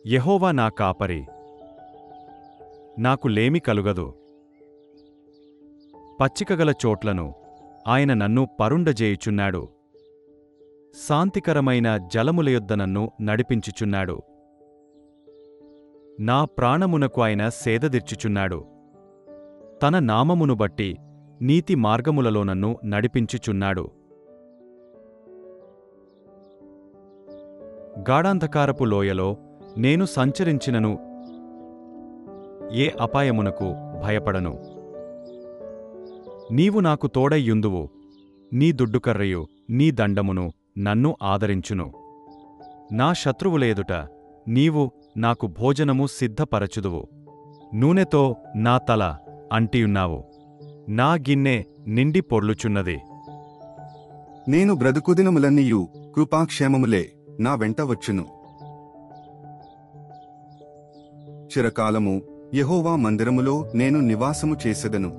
యెహోవా నా కాపరి, నాకు లేమి కలుగదు. పచ్చికగల చోట్లను ఆయన నన్ను పరుండజేయుచున్నాడు. శాంతికరమైన జలముల యొద్ద నన్ను నడిపించుచున్నాడు. నా ప్రాణమునకు ఆయన సేదదీర్చుచున్నాడు. తన నామమును బట్టి నీతి మార్గములలో నన్ను నడిపించుచున్నాడు. గాఢాంధకారపు లోయలో నేను సంచరించినను ఏ అపాయమునకు భయపడను. నీవు నాకు తోడైయుందువు. నీ దుడ్డుకర్రయు నీ దండమును నన్ను ఆదరించును. నా శత్రువుల ఎదుట నీవు నాకు భోజనము సిద్ధపరచుదువు. నూనెతో నా తల అంటియున్నావు. నా గిన్నె నిండి పొర్లుచున్నది. నేను బ్రతుకుదినములన్నీయు కృపాక్షేమములే నా వెంట వచ్చును. చిరకాలము యెహోవా మందిరములో నేను నివాసము చేసెదను.